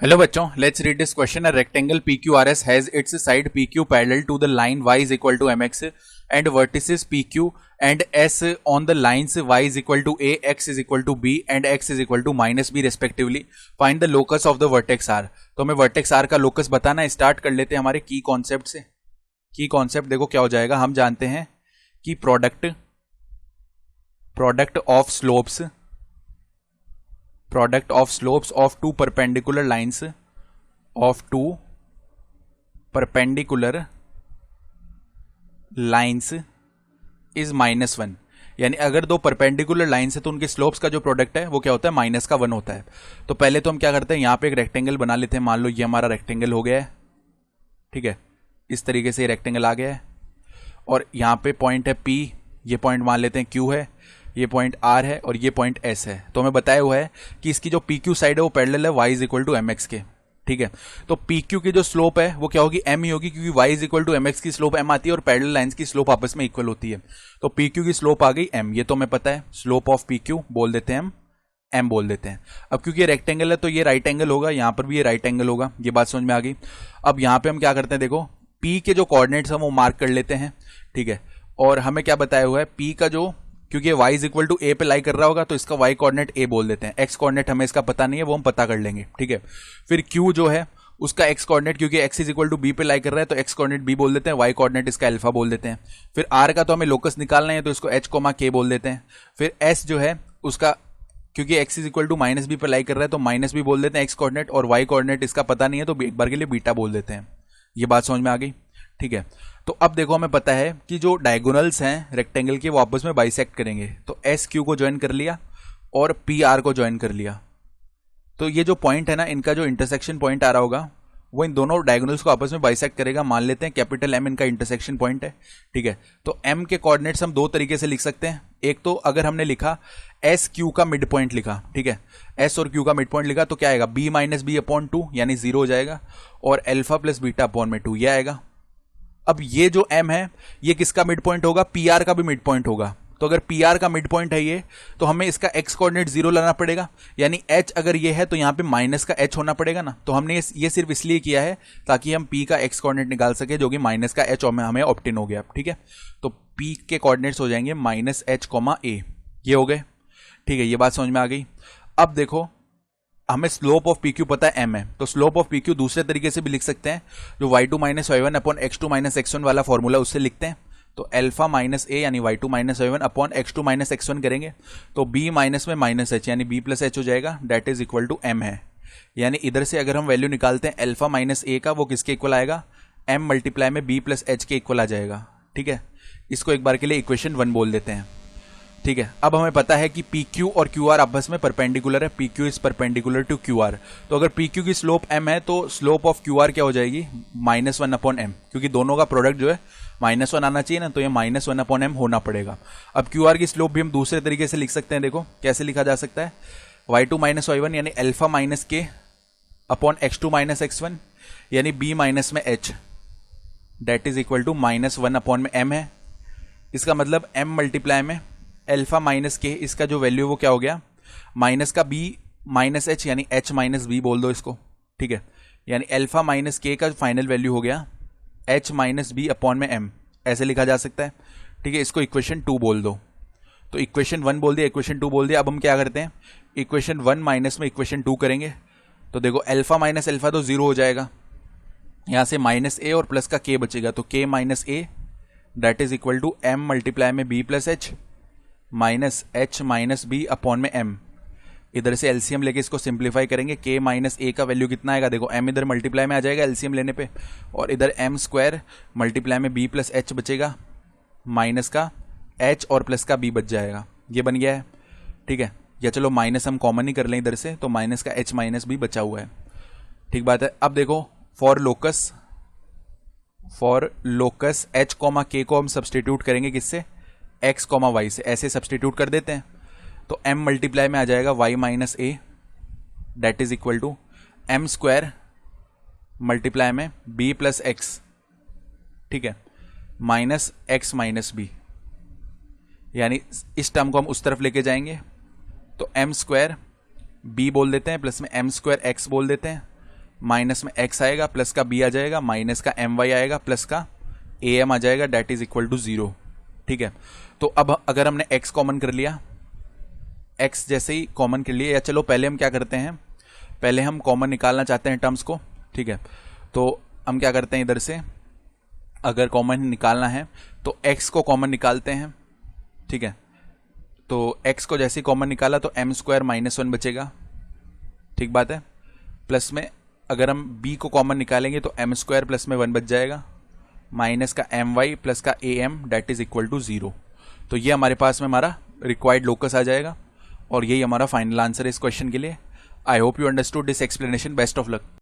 Hello बच्चों, let's read this question. A rectangle PQRS has its side PQ parallel to the line y is equal to mx and vertices PQ and S on the lines y is equal to a, x is equal to b and x is equal to minus b respectively. Find the locus of the vertex r. तो हमें vertex r का locus बताना है. Start कर लेते हैं हमारे की कॉन्सेप्ट से. की कॉन्सेप्ट देखो क्या हो जाएगा. हम जानते हैं कि product of slopes of two perpendicular lines is -1. यानी अगर दो परपेंडिकुलर लाइंस है तो उनके स्लोप्स का जो प्रोडक्ट है वो क्या होता है, -1 होता है. तो पहले तो हम क्या करते हैं, यहां पे एक रेक्टेंगल बना लेते हैं. मान लो ये हमारा रेक्टेंगल हो गया है. ठीक है, इस तरीके से रेक्टेंगल आ गया है और यहां पे पॉइंट है P, ये पॉइंट मान लेते हैं Q है, ये पॉइंट R है और ये पॉइंट S है. तो हमें बताया हुआ है कि इसकी जो PQ साइड है वो पैरेलल है y is equal to mx के. ठीक है, तो PQ की जो स्लोप है वो क्या होगी, m ही होगी, क्योंकि y is equal to mx की स्लोप m आती है और पैरेलल लाइंस की स्लोप आपस में इक्वल होती है. तो PQ की स्लोप आ गई m, ये तो हमें पता है. स्लोप ऑफ PQ बोल देते हैं हम m बोल देते हैं. अब क्योंकि ये रेक्टेंगल है तो ये राइट एंगल होगा, यहां पर भी ये राइट एंगल होगा. ये बात समझ में आ गई. अब यहां पे हम क्या करते हैं, देखो P के जो कोऑर्डिनेट्स हैं वो मार्क कर लेते हैं. ठीक है, और हमें क्या बताया हुआ है, P का जो, क्योंकि y इज इक्वल टू ए पे लाई कर रहा होगा तो इसका y कोऑर्डिनेट a बोल देते हैं. x कोऑर्डिनेट हमें इसका पता नहीं है, वो हम पता कर लेंगे. ठीक है, फिर q जो है उसका x कोऑर्डिनेट, क्योंकि x is equal to b पे लाई कर रहा है तो x कोऑर्डिनेट b बोल देते हैं, y कोऑर्डिनेट इसका अल्फा बोल देते हैं. फिर r का तो हमें लोकस निकालना है तो इसको h k बोल देते हैं. फिर s जो है उसका, क्योंकि x is equal to -b पे लाई कर रहा है तो -b बोल देते हैं x कोऑर्डिनेट, और y कोऑर्डिनेट इसका पता नहीं है तो एक बार के लिए बीटा बोल देते हैं. ये बात समझ में आ गई. ठीक है, तो अब देखो हमें पता है कि जो डायगोनल्स हैं रेक्टेंगल के वो आपस में बाइसेक्ट करेंगे. तो एस क्यू को ज्वाइन कर लिया और पी आर को ज्वाइन कर लिया. तो ये जो पॉइंट है ना, इनका जो इंटरसेक्शन पॉइंट आ रहा होगा वो इन दोनों डायगोनल्स को आपस में बाइसेक्ट करेगा. मान लेते हैं कैपिटल एम इनका इंटरसेक्शन पॉइंट है. ठीक है, तो एम के कोऑर्डिनेट्स हम दो तरीके से लिख सकते हैं. एक तो अगर हमने लिखा एस क्यू का मिड पॉइंट लिखा, ठीक है, एस और क्यू का मिड पॉइंट लिखा तो क्या आएगा, b माइनस बी अपॉन 2 यानी 0 हो जाएगा, और अल्फा प्लस बीटा अपॉन में 2 ये आएगा. अब ये जो m है ये किसका मिड पॉइंट होगा, पी आर का भी मिड पॉइंट होगा. तो अगर पी आर का मिड पॉइंट है ये, तो हमें इसका x कोऑर्डिनेट 0 लाना पड़ेगा. यानी h अगर ये है तो यहाँ पे माइनस का h होना पड़ेगा ना. तो हमने ये सिर्फ इसलिए किया है ताकि हम p का x कोऑर्डिनेट निकाल सके, जो कि माइनस का h हमें ऑप्टेन हो गया. ठीक है, तो p के कोऑर्डिनेट्स हो जाएंगे -h, a. ये हो गए. ठीक है, ये बात समझ में आ गई. अब देखो हमें स्लोप ऑफ PQ पता है m है, तो स्लोप ऑफ PQ दूसरे तरीके से भी लिख सकते हैं, जो y2 minus y1 upon x2 minus x1 वाला फॉर्मूला उससे लिखते हैं. तो अल्फा माइनस a यानी y2 minus y1 upon x2 minus x1 करेंगे तो b माइनस में माइनस h यानी b प्लस h हो जाएगा. That is equal to m है. यानी इधर से अगर हम वैल्यू निकालते हैं अल्फा माइनस a का, वो किसके इक्वल आएगा, m मल्टीप्लाई में b प्लस h के इक्वल आ जाएगा. ठीक है, इसको एक बार के लिए इक्वेशन 1 बोल देते हैं. ठीक है, अब हमें पता है कि PQ और QR आपस में परपेंडिकुलर है. PQ is perpendicular to QR. तो अगर PQ की स्लोप m है तो स्लोप ऑफ QR क्या हो जाएगी, -1 अपॉन m, क्योंकि दोनों का प्रोडक्ट जो है -1 आना चाहिए ना, तो ये -1 अपॉन m होना पड़ेगा. अब QR की स्लोप भी हम दूसरे तरीके से लिख सकते हैं. देखो कैसे लिखा जा सकता है, y2 माइनस y1 यानी alpha minus k upon x2 minus x1 यानी b माइनस में h, that is equal to -1 upon में m है. इसका मतलब m मल्टीप्लाई में अल्फा माइनस के, इसका जो वैल्यू वो क्या हो गया, माइनस का b माइनस h यानी h माइनस b बोल दो इसको. ठीक है, यानी अल्फा माइनस के का फाइनल वैल्यू हो गया h माइनस बी अपॉन में m, ऐसे लिखा जा सकता है. ठीक है, इसको इक्वेशन 2 बोल दो. तो इक्वेशन 1 बोल दिया, इक्वेशन 2 बोल दिया. अब हम क्या करते हैं, इक्वेशन 1 माइनस में इक्वेशन 2 करेंगे. तो देखो अल्फा माइनस अल्फा तो 0 हो जाएगा, यहां से माइनस a और प्लस का k बचेगा, तो k minus a that is equal to m multiply में b plus h minus h minus b upon में m. इधर से एलसीएम लेके इसको सिंप्लीफाई करेंगे. k माइनस a का वैल्यू कितना आएगा, देखो m इधर मल्टीप्लाई में आ जाएगा एलसीएम लेने पे, और इधर m स्क्वायर मल्टीप्लाई में b प्लस h बचेगा, माइनस का h और प्लस का b बच जाएगा. ये बन गया है. ठीक है, या चलो माइनस हम कॉमन ही कर लें इधर से, तो माइनस का h माइनस b बचा हुआ है. ठीक बात है. अब देखो फॉर लोकस h k को हम सब्सटीट्यूट करेंगे किससे, x y से. ऐसे सब्सटीट्यूट कर देते हैं तो m मल्टीप्लाई में आ जाएगा y minus a, that is equal to m square multiply में b प्लस x. ठीक है, माइनस x माइनस b, यानी इस टर्म को हम उस तरफ लेके जाएंगे तो m स्क्वायर b बोल देते हैं प्लस में m स्क्वायर x बोल देते हैं माइनस में x आएगा, प्लस का b आ जाएगा, माइनस का my आएगा, प्लस का am आ जाएगा, डेट इज इक्वल टू 0। ठीक है, तो अब अगर हमने x कॉमन कर लिया, x जैसे ही कॉमन कर लिया, या चलो पहले हम क्या करते हैं, पहले हम कॉमन निकालना चाहते हैं टर्म्स को। ठीक है, तो हम क्या करते हैं, इधर से अगर कॉमन निकालना है तो x को कॉमन निकालते हैं। ठीक है, तो x को जैसे ही कॉमन निकाला तो m स्क्वायर माइनस 1 बचेगा। ठीक बात है, प्लस में अगर हम b को कॉमन निकालेंगे तो m स्क्वायर प्लस में 1 बच जाएगा, माइनस का my प्लस का am that is equal to 0। तो ये हमारे पास में हमारा रिक्वायर्ड लोकस आ जाएगा और यही हमारा फाइनल आंसर है इस क्वेश्चन के लिए। I hope you understood this explanation. Best of luck.